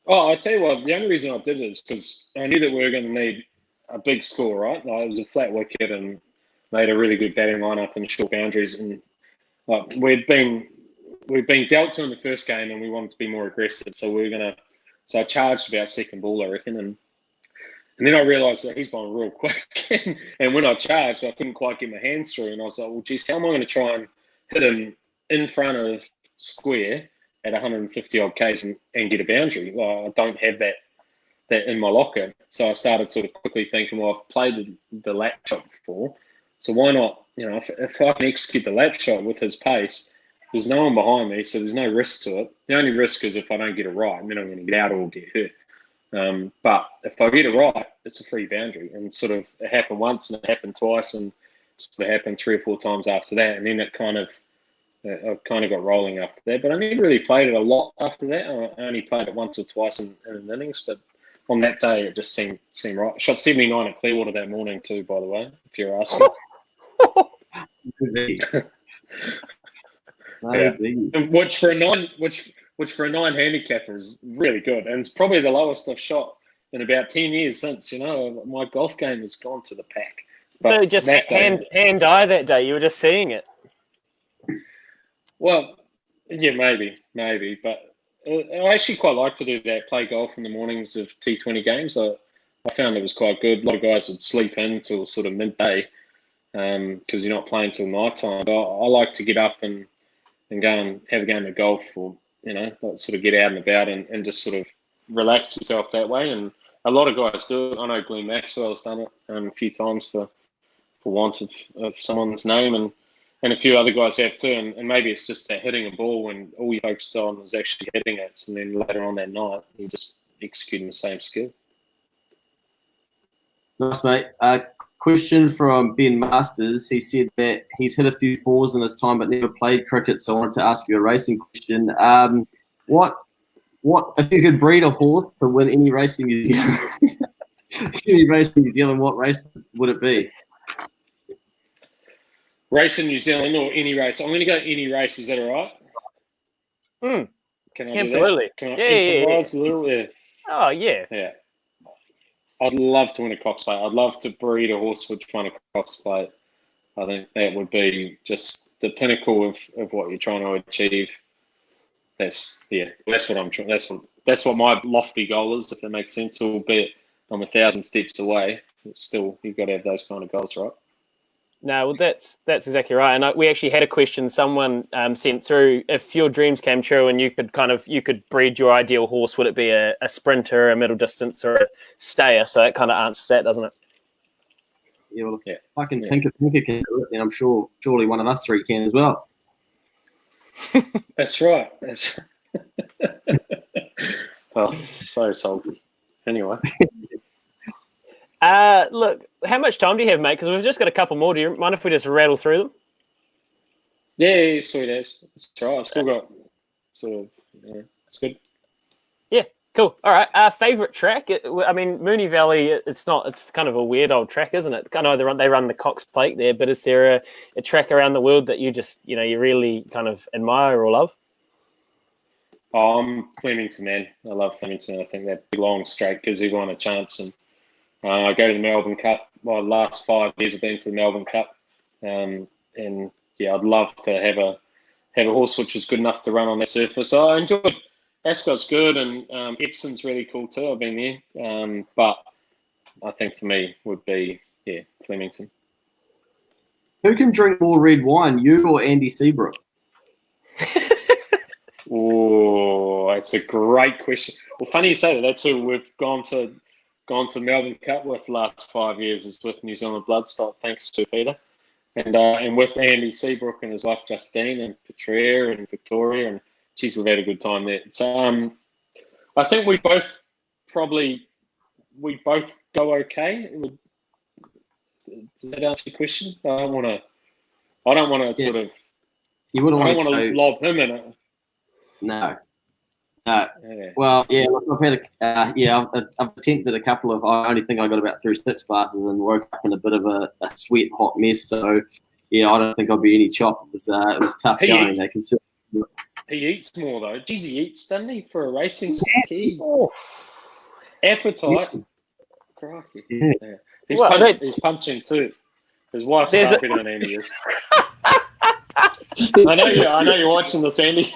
Oh, I tell you what, the only reason I did it is because I knew that we were going to need a big score, right? Like, it was a flat wicket and made a really good batting lineup and short boundaries, and like we've been dealt to in the first game, and we wanted to be more aggressive. So I charged about second ball, I reckon, and then I realised that he's going real quick. And when I charged, I couldn't quite get my hands through, and I was like, well, geez, how am I going to try and hit him in front of square at 150 odd Ks and get a boundary? Well, I don't have that in my locker. So I started sort of quickly thinking, well, I've played the lap shot before, so why not? If I can execute the lap shot with his pace, there's no one behind me, so there's no risk to it. The only risk is if I don't get it right, and then I'm going to get out or get hurt. But if I get it right, it's a free boundary. And sort of it happened once, and it happened twice, and sort of happened 3 or 4 times after that. And then I kind of got rolling after that. But I never really played it a lot after that. I only played it once or twice in an innings. But on that day, it just seemed right. I shot 79 at Clearwater that morning too, by the way, if you're asking. Yeah. Which for a 9 handicapper is really good, and it's probably the lowest I've shot in about 10 years since. My golf game has gone to the pack. But so just hand eye that day, you were just seeing it. Well, yeah, maybe, but I actually quite like to do that. Play golf in the mornings of T20 games. I found it was quite good. A lot of guys would sleep in till sort of midday because you're not playing till night time. But I like to get up and go and have a game of golf, or sort of get out and about and just sort of relax yourself that way. And a lot of guys do it. I know Glenn Maxwell's done it a few times for want of someone's name, and a few other guys have too. And maybe it's just that hitting a ball when all you focused on was actually hitting it, and then later on that night you're just executing the same skill. Nice, mate. Question from Ben Masters. He said that he's hit a few fours in his time but never played cricket, so I wanted to ask you a racing question. What if you could breed a horse to win any race in New Zealand, what race would it be? Race in New Zealand or any race? I'm going to go any race. Is that all right? Can I Absolutely. Do that? Can I improvise a little? Yeah. Oh, yeah. Yeah. I'd love to win a Cox Plate. I'd love to breed a horse which won a Cox Plate. I think that would be just the pinnacle of what you're trying to achieve. That's what I'm trying. That's what my lofty goal is. If that makes sense, albeit I'm 1,000 steps away. It's still, you've got to have those kind of goals, right? No, well, that's exactly right. And we actually had a question someone sent through. If your dreams came true and you could breed your ideal horse, would it be a sprinter, a middle distance, or a stayer? So that kind of answers that, doesn't it? Yeah, well, fucking Pinker can do it, and I'm surely one of us three can as well. That's right. Oh, so salty. Anyway. Look, how much time do you have, mate? Because we've just got a couple more. Do you mind if we just rattle through them? Yeah, sweet as. It's all right. I've still got sort of, it's good. Yeah, cool. All right. Favorite track? Moonee Valley, it's kind of a weird old track, isn't it? I know they run the Cox Plate there, but is there a track around the world that you just, you really kind of admire or love? Oh, I'm Flemington, man. I love Flemington. I think that big long straight gives everyone a chance. And I go to the Melbourne Cup. Well, the last 5 years I've been to the Melbourne Cup. And yeah, I'd love to have a horse which is good enough to run on that surface. So I enjoyed Ascot's good, and Epsom's really cool too. I've been there, but I think for me would be Flemington. Who can drink more red wine, you or Andy Seabrook? Oh, that's a great question. Well, funny you say that. That's who we've gone to Melbourne Cup with the last 5 years, is with New Zealand Bloodstock, thanks to Peter. And with Andy Seabrook and his wife Justine and Petrea and Victoria, and geez, we've had a good time there. So I think we both go okay. Does that answer your question? I don't want to sort of. You wouldn't I want don't want to lob him in it. No. Yeah. Well, yeah. Look, I've had I've attempted a couple of. I only think I got about through 6 classes and woke up in a bit of a sweat hot mess. So yeah, I don't think I'll be any chop. It was tough going. They can still. He eats more though. Geez, he eats, doesn't he, for a racing ski? Appetite. Yeah. Crikey. Yeah. Yeah. He's punching too. His wife's far better than Andy is. I know you're watching this, Andy.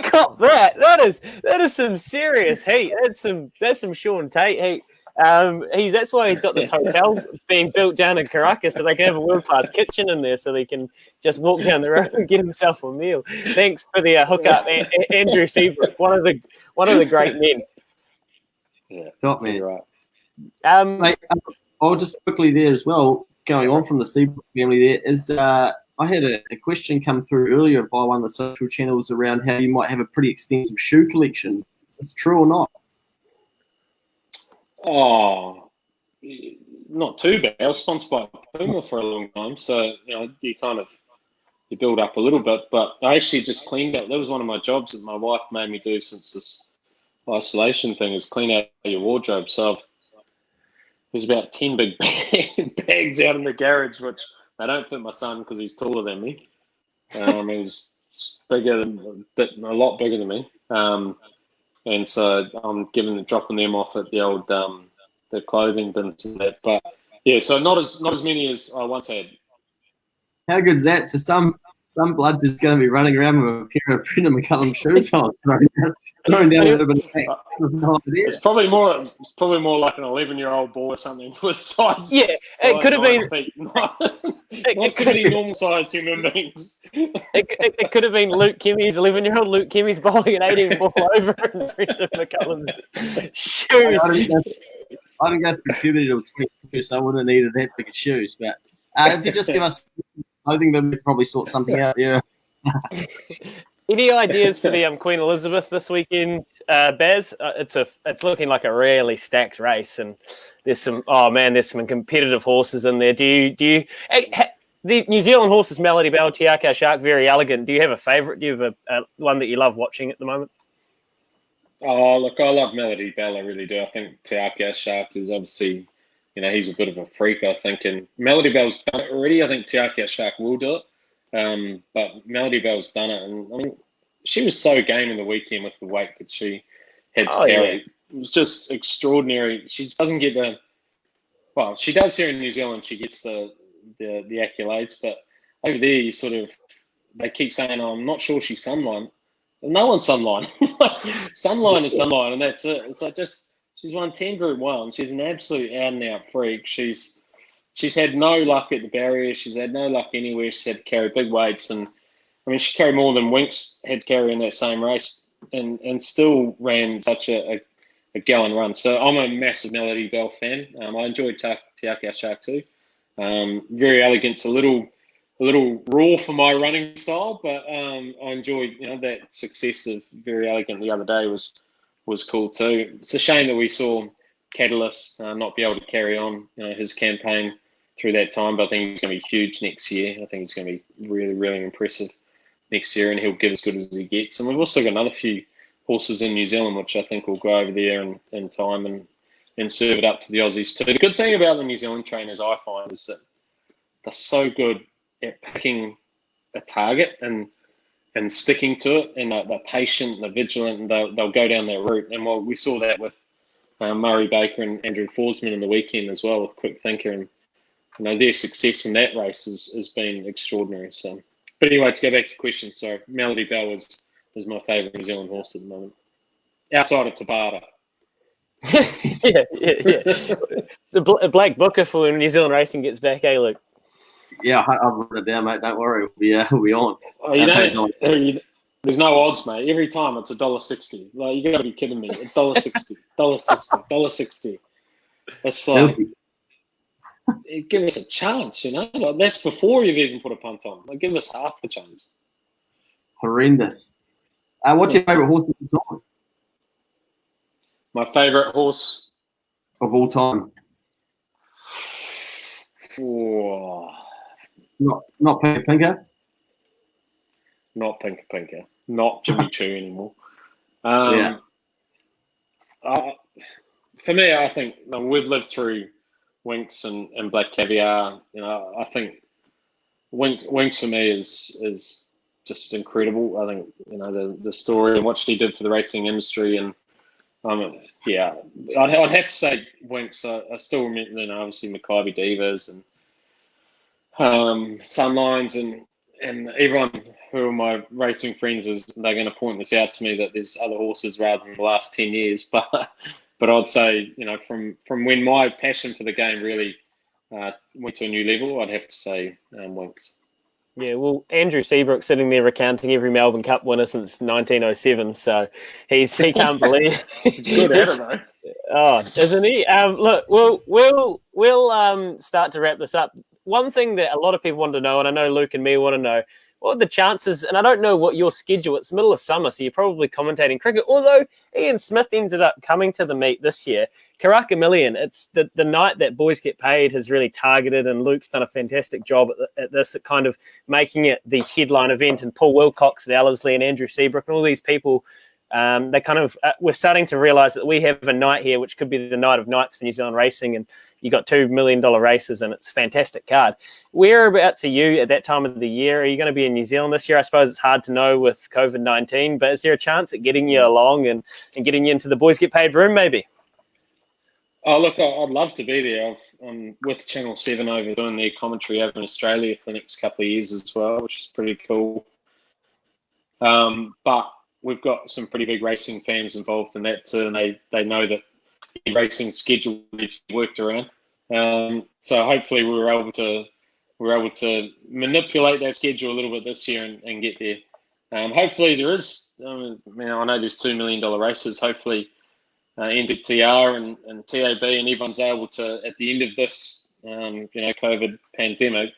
Cop that. That is some serious heat. That's some Sean Tate heat. That's why he's got this hotel being built down in Caracas, so they can have a world-class kitchen in there, so they can just walk down the road and get himself a meal. Thanks for the hookup, Andrew Seabrook, one of the great men. Yeah, Top man. Right. Mate, I'll just quickly there as well. Going on from the Seabrook family, there is. I had a question come through earlier via one of the social channels around how you might have a pretty extensive shoe collection. Is this true or not? Oh, not too bad. I was sponsored by Puma for a long time, so you build up a little bit. But I actually just cleaned out. That was one of my jobs that my wife made me do since this isolation thing, is clean out your wardrobe. So there's about 10 big bags out in the garage, which they don't fit my son because he's taller than me. He's a lot bigger than me. And so I'm dropping them off at the old the clothing bins and that. But yeah, so not as many as I once had. How good's that? So some blood is going to be running around with a pair of Brendon McCullum shoes on, throwing down a little bit of paint. It's probably more like an 11-year-old boy or something with size. Yeah, it could have been. Not too many normal sized human beings. It could have been 11-year-old Luke Kimmy's bowling an 18 ball over in Brendon McCullum's shoes. I didn't go through puberty till 22, so I wouldn't have needed that big of shoes. But if you just give us, I think we could probably sort something out there. Any ideas for the Queen Elizabeth this weekend, Baz? It's looking like a really stacked race, and there's some competitive horses in there. Do you the New Zealand horses, Melody Bell, Te Akau Shark, Very Elegant? Do you have a favourite? Do you have a one that you love watching at the moment? Oh, look, I love Melody Bell. I really do. I think Te Akau Shark is obviously, he's a bit of a freak, I think. And Melody Bell's done it already. I think Te Akau Shark will do it. But Melody Bell's done it. And I mean, she was so game in the weekend with the weight that she had to carry. Yeah. It was just extraordinary. She doesn't get she does here in New Zealand. She gets the accolades. But over there, they keep saying, I'm not sure she's Sunline. No one's Sunline. Sunline is Sunline, and that's it. So she's won 10 Group 1. She's an absolute out-and-out freak. She's had no luck at the barrier. She's had no luck anywhere. She's had to carry big weights. And, I mean, she carried more than Winks had to carry in that same race and still ran such a gallant run. So I'm a massive Melody Bell fan. I enjoyed Te Akau Shark too. Very Elegant's a little raw for my running style, but I enjoyed that success of Very Elegant the other day was cool too. It's a shame that we saw Catalyst not be able to carry on his campaign through that time, but I think he's going to be huge next year. I think he's going to be really, really impressive next year, and he'll get as good as he gets. And we've also got another few horses in New Zealand, which I think will go over there in time and serve it up to the Aussies too. The good thing about the New Zealand trainers, I find, is that they're so good at picking a target and sticking to it, and they're patient, they're vigilant, and they'll go down that route. And we saw that with Murray Baker and Andrew Forsman in the weekend as well with Quick Thinker, and their success in that race has been extraordinary. So, but anyway, to go back to the question, so Melody Bell is my favourite New Zealand horse at the moment, outside of Tabata. yeah. The Black Booker for when New Zealand racing gets back, eh, Luke? Yeah, I've written it down, mate. Don't worry, we'll be on. Oh, there's no odds, mate. Every time it's $1.60. Like, you got to be kidding me. $1.60, $1.60, $1.60. That's like, give us a chance, you know. Like, that's before you've even put a punt on. Like, give us half a chance. Horrendous. What's your favourite horse of all time? My favourite horse Of all time? Oh, Not Pinker? not Pinker Pinker. Not Jimmy Choo anymore. Yeah. For me, I think we've lived through Winx and Black Caviar. You know, I think Winx for me is just incredible. I think, you know, the story and what she did for the racing industry, and yeah, I'd have to say Winx. I still remember, you know, obviously Maccabi Divas and Sunlines and everyone who are my racing friends they're going to point this out to me that there's other horses rather than the last 10 years. But I'd say, you know, from when my passion for the game really went to a new level, I'd have to say Winx. Yeah, well, Andrew Seabrook sitting there recounting every Melbourne Cup winner since 1907, so he can't believe he's good at it, though. Oh, isn't he? Look, we'll start to wrap this up. One thing that a lot of people want to know, and I know Luke and me want to know, what are the chances? And I don't know what your schedule. It's middle of summer, so you're probably commentating cricket. Although Ian Smith ended up coming to the meet this year, Karaka Million. It's the night that boys get paid has really targeted, and Luke's done a fantastic job at this, at kind of making it the headline event. And Paul Wilcox at Ellerslie and Andrew Seabrook and all these people. They kind of we're starting to realise that we have a night here, which could be the night of nights for New Zealand racing, and you got $2 million races, and it's a fantastic card. Whereabouts are you at that time of the year? Are you going to be in New Zealand this year? I suppose it's hard to know with COVID-19, but is there a chance at getting you along and getting you into the Boys Get Paid room, maybe? Oh, look, I'd love to be there. I'm with Channel 7 over doing their commentary over in Australia for the next couple of years as well, which is pretty cool. But we've got some pretty big racing fans involved in that too, and they know that the racing schedule needs to be worked around. So hopefully we were able to manipulate that schedule a little bit this year and get there. Hopefully there is. I know there's $2 million races. Hopefully NZTR and TAB and everyone's able to, at the end of this COVID pandemic,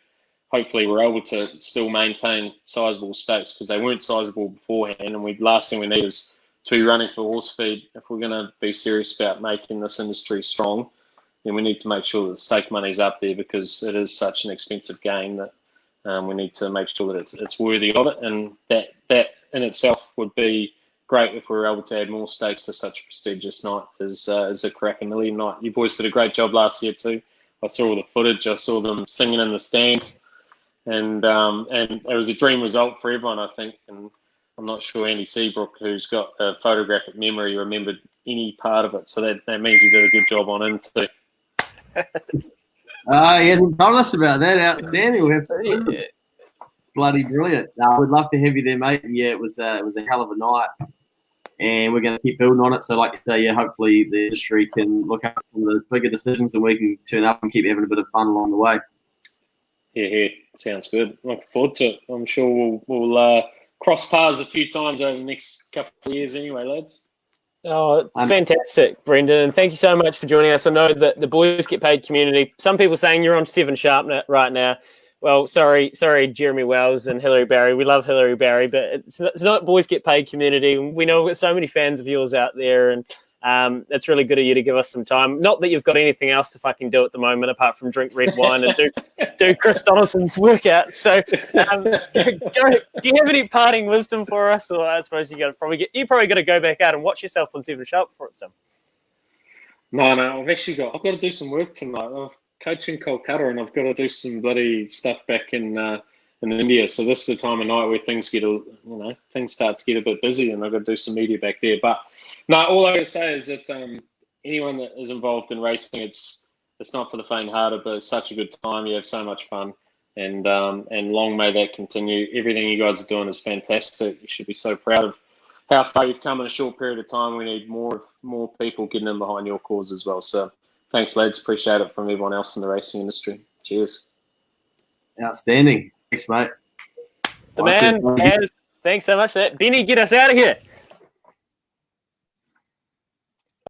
hopefully we're able to still maintain sizable stakes, because they weren't sizable beforehand, and last thing we need is to be running for horse feed. If we're going to be serious about making this industry strong, then we need to make sure that the stake money's up there, because it is such an expensive game that we need to make sure that it's worthy of it, and that in itself would be great if we were able to add more stakes to such a prestigious night as a Karaka Million night. You boys did a great job last year too. I saw all the footage. I saw them singing in the stands. And it was a dream result for everyone, I think. And I'm not sure Andy Seabrook, who's got a photographic memory, remembered any part of it. So that means he did a good job on him too. He hasn't told us about that. Outstanding. Bloody brilliant. We'd love to have you there, mate. Yeah, it was a hell of a night, and we're going to keep building on it. So, like you say, yeah, hopefully the industry can look at some of those bigger decisions, and we can turn up and keep having a bit of fun along the way. Yeah, sounds good. Looking forward to it. I'm sure we'll cross paths a few times over the next couple of years anyway, lads. Oh, it's fantastic, Brendon, and thank you so much for joining us. I know that the Boys Get Paid community, some people saying you're on 7 Sharp right now. Well, sorry, Jeremy Wells and Hilary Barry. We love Hilary Barry, but it's not Boys Get Paid community. We know we've got so many fans of yours out there, and it's really good of you to give us some time. Not that you've got anything else to fucking do at the moment apart from drink red wine and do Chris Donaldson's workout. So, do you have any parting wisdom for us? Or I suppose you probably got to go back out and watch yourself on 7 Sharp before it's done. No, I've got to do some work tonight. I'm coaching Kolkata, and I've got to do some bloody stuff back in India. So this is the time of night where things start to get a bit busy, and I've got to do some media back there. But no, all I got to say is that anyone that is involved in racing, it's not for the faint-hearted, but it's such a good time. You have so much fun, and long may that continue. Everything you guys are doing is fantastic. You should be so proud of how far you've come in a short period of time. We need more people getting in behind your cause as well. So thanks, lads. Appreciate it from everyone else in the racing industry. Cheers. Outstanding. Thanks, mate. The man has. Thanks so much for that. Benny, get us out of here.